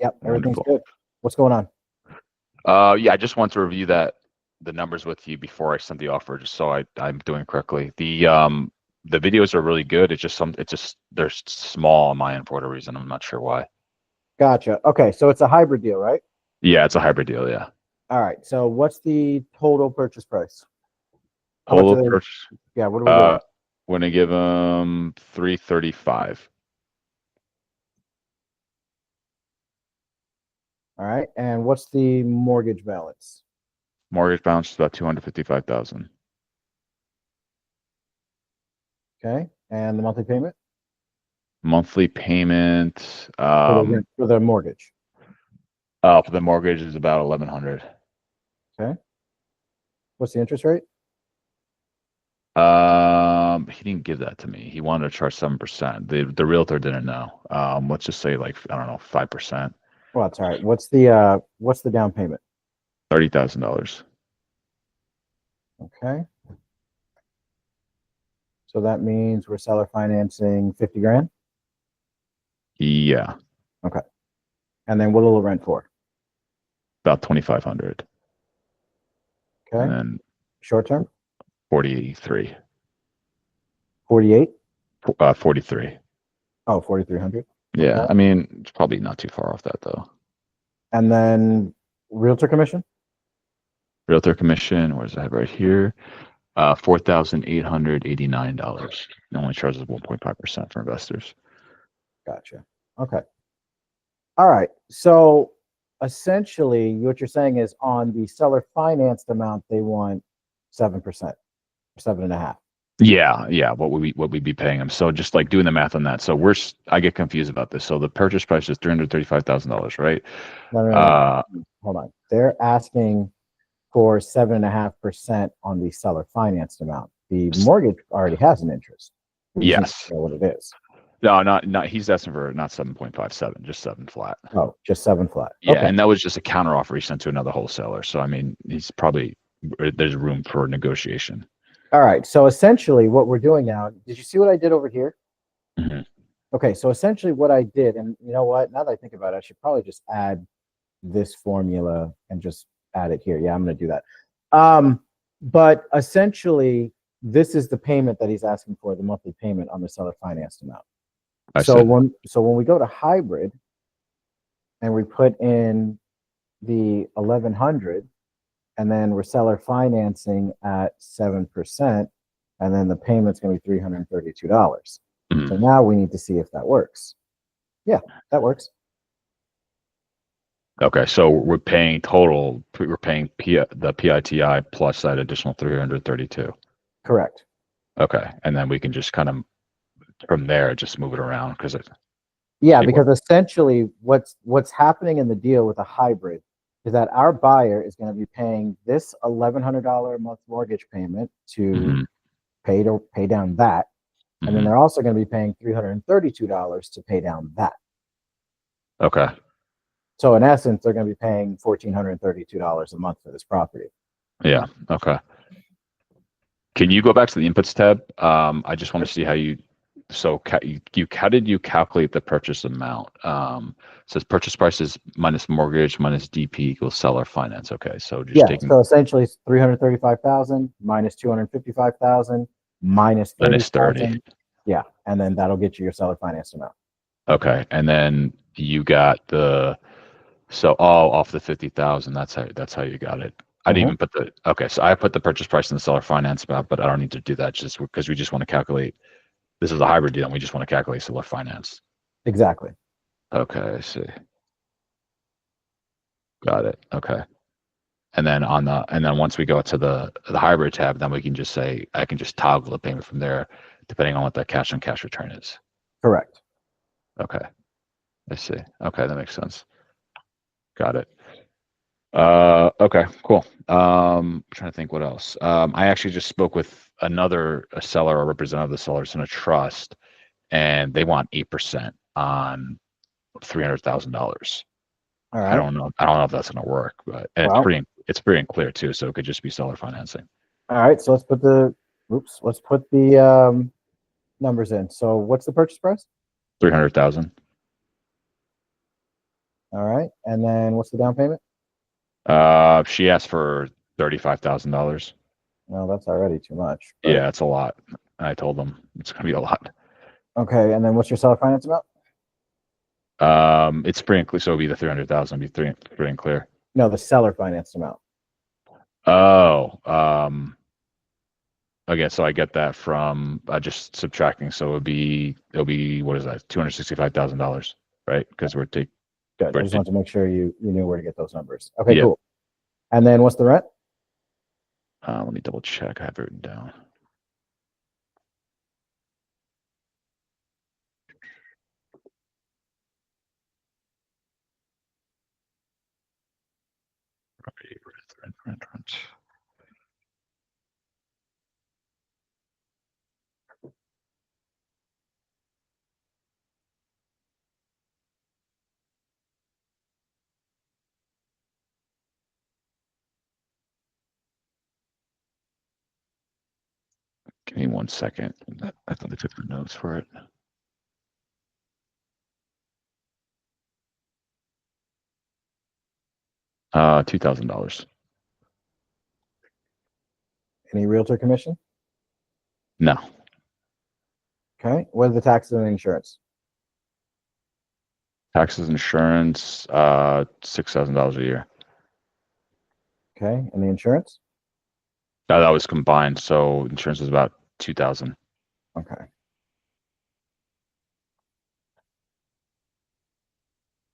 Yep, everything's Wonderful. good. What's going on? Yeah, I just want to review the numbers with you before I send the offer, just so I'm doing it correctly. The videos are really good. It's just they're small on my end for whatever reason. I'm not sure why. Gotcha. Okay, so it's a hybrid deal, right? Yeah, it's a hybrid deal. Yeah. All right. So what's the total purchase price? How much Total are they? purchase. Yeah, what are we doing? Uh, want to give them 335. All right. And what's the mortgage balance? Mortgage balance is about 255,000. Okay. And the monthly payment Monthly payment for the mortgage. for the mortgage is about 1,100. Okay. What's the interest rate? He didn't give that to me. He wanted to charge 7%. The realtor didn't know. Let's just say like I don't know, 5%. Well, that's all right. What's the down payment? $30,000. Okay. So that means we're seller financing 50 grand. Yeah, Okay. And then what will it rent for? about 2,500. Okay. And then Short term? 43. 48? 43. Oh, 4,300. Yeah, Okay. I mean, it's probably not too far off that though. And then realtor commission? Realtor commission, where's that right here? $4,889. It only charges 1.5% for investors. Gotcha. Okay. All right. So essentially, what you're saying is on the seller financed amount, they want 7%, 7.5. Yeah. What we'd be paying them. So just like doing the math on that. So I get confused about this. So the purchase price is $335,000, right? No. Hold on. They're asking for 7.5% on the seller financed amount. The mortgage already has an interest. We just need Yes. to know what it is. No, not. He's asking for not 7.57, just 7 flat. Oh, just 7 flat. Yeah, Okay. and that was just a counter offer he sent to another wholesaler. So I mean, there's room for negotiation. All right. So essentially, what we're doing now, did you see what I did over here? Mm-hmm. Okay. So essentially, what I did, and you know what? Now that I think about it, I should probably just add this formula and just add it here. Yeah, I'm going to do that. But essentially, this is the payment that he's asking for, the monthly payment on the seller financed amount. So when we go to hybrid and we put in the 1,100, and then we're seller financing at 7%, and then the payment's going to be $332. Mm-hmm. So now we need to see if that works. Yeah, that works. Okay, so we're paying total. We're paying the PITI plus that additional 332. Correct. Okay, and then we can just kind of from there just move it around because because essentially what's happening in the deal with a hybrid is that our buyer is going to be paying this $1,100 a month mortgage payment to pay down that, and then they're also going to be paying $332 to pay down that. Okay. So in essence, they're going to be paying $1,432 a month for this property. Yeah. Okay. Can you go back to the inputs tab? I just want to see how you. So how did you calculate the purchase amount? It says purchase price is minus mortgage minus DP equals seller finance. Okay, so just taking. So essentially, it's 335,000 minus 255,000 minus 30,000. Yeah, and then that'll get you your seller finance amount. Okay, and then you got off the 50,000. That's how you got it. I didn't even put so I put the purchase price in the seller finance amount, but I don't need to do that just because we just want to calculate. This is a hybrid deal, and we just want to calculate seller finance. Exactly. Okay, I see. Got it. Okay. And then once we go to the hybrid tab, then we can just say I can just toggle the payment from there, depending on what that cash on cash return is. Correct. Okay. I see. Okay, that makes sense. Got it. Okay, cool. I'm trying to think what else. I actually just spoke with a seller or representative of the sellers in a trust, and they want 8% on $300,000. All right. I don't know if that's gonna work, but it's pretty unclear too. So it could just be seller financing. All right. So let's put the numbers in. So what's the purchase price? 300,000. All right. And then what's the down payment? She asked for $35,000. No, that's already too much. But Yeah, it's a lot. I told them it's gonna be a lot. okay. And then what's your seller finance amount? It's free and clear, so it'll be the 300,000. Be free and clear. No, the seller financed amount. Oh, okay. So I get that from just subtracting. So it'll be what is that? $265,000, right? Because Good. I we're just t- wanted to make sure you knew where to get those numbers. Okay, yeah. cool. And then what's the rent? Let me double check. I have it written down. Property rent. Give me 1 second. I thought I took the notes for it. $2,000. Any realtor commission? No. Okay. What are the taxes and insurance? Taxes, insurance, $6,000 a year. Okay. And the insurance? That was combined, so insurance is about 2,000. Okay.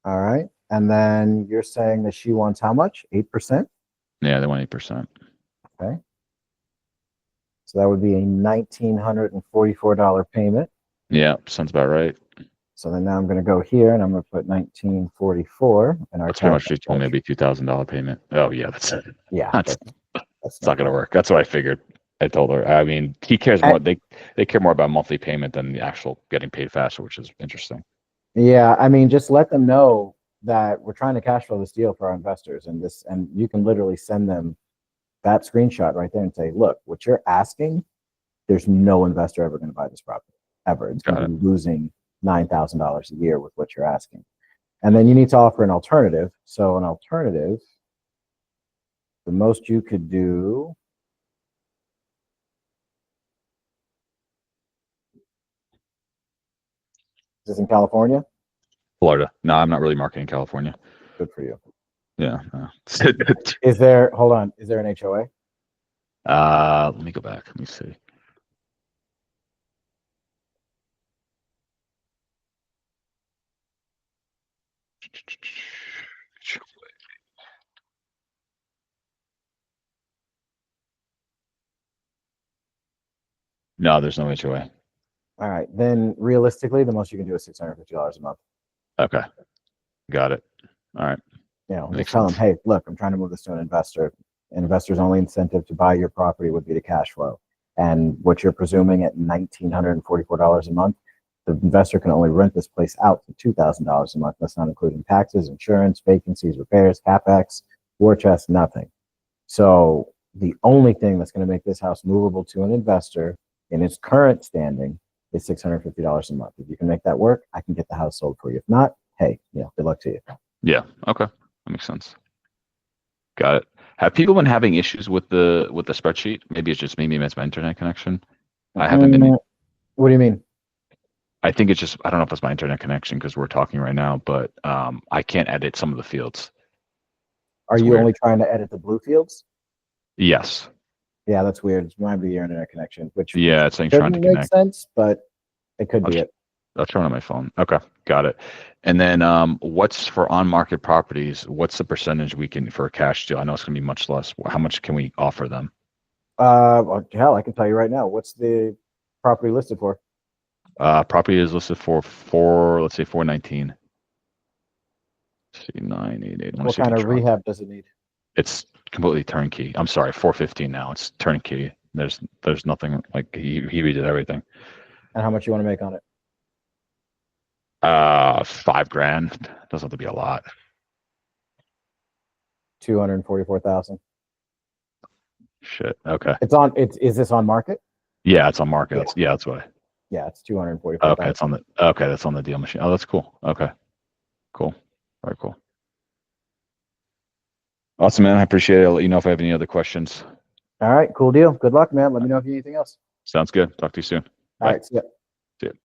All right. And then you're saying that she wants how much? 8%? Yeah, they want 8%. Okay. So that would be a $1,944 payment. Yeah, sounds about right. So then now I'm going to go here and I'm going to put 1944 and our That's pretty much tax. she told me it'd be $2,000 payment. Oh yeah, that's it. Yeah, That's that's it's not gonna work. That's what I figured. I told her. I mean, he cares more. They care more about monthly payment than the actual getting paid faster, which is interesting. Yeah, I mean, just let them know that we're trying to cash flow this deal for our investors, and you can literally send them that screenshot right there and say, look, what you're asking, there's no investor ever going to buy this property ever. It's going Got to it. be losing $9,000 a year with what you're asking. And then you need to offer an alternative. So an alternative, the most you could do is in California. Florida. No, I'm not really marketing California. Good for you. Yeah. No. Is there, hold on, is there an HOA? Let me go back. Let me see. No, there's no HOA. All right. Then realistically, the most you can do is $650 a month. Okay. Got it. All right. You know, just Makes tell them, sense. hey, look, I'm trying to move this to an investor. An investor's only incentive to buy your property would be the cash flow. And what you're presuming at $1,944 a month, the investor can only rent this place out for $2,000 a month. That's not including taxes, insurance, vacancies, repairs, capex, war chest, nothing. So the only thing that's going to make this house movable to an investor in its current standing is $650 a month. If you can make that work, I can get the house sold for you. If not, hey, good luck to you. Yeah. Okay. That makes sense. Got it. Have people been having issues with the spreadsheet? Maybe it's just me. Maybe it's my internet connection. I haven't been. What do you mean? I think it's just I don't know if it's my internet connection because we're talking right now, but I can't edit some of the fields. Are It's you weird. only trying to edit the blue fields? Yes. Yeah, that's weird. It might be your internet connection, which Yeah, it's saying trying to shouldn't make connect. sense, but it could be it. I'll turn on my phone. Okay, got it. And then what's for on-market properties? What's the percentage we can for a cash deal? I know it's gonna be much less. How much can we offer them? Well, hell, I can tell you right now. What's the property listed for? Property is listed for let's say 419. See 988. What kind of rehab does it need? It's completely turnkey. I'm sorry, 415 now. It's turnkey. There's nothing like he redid everything. And how much you want to make on it? $5,000. Doesn't have to be a lot. 244,000. Shit. Okay. Is this on market? Yeah, it's on market. Yeah. That's why. Yeah, it's 244,000. Okay, that's on the deal machine. Oh, that's cool. Okay. Cool. Very cool. Awesome, man. I appreciate it. I'll let you know if I have any other questions. All right, cool deal. Good luck, man. Let me know if you need anything else. Sounds good. Talk to you soon. All Bye. right, see ya. See ya.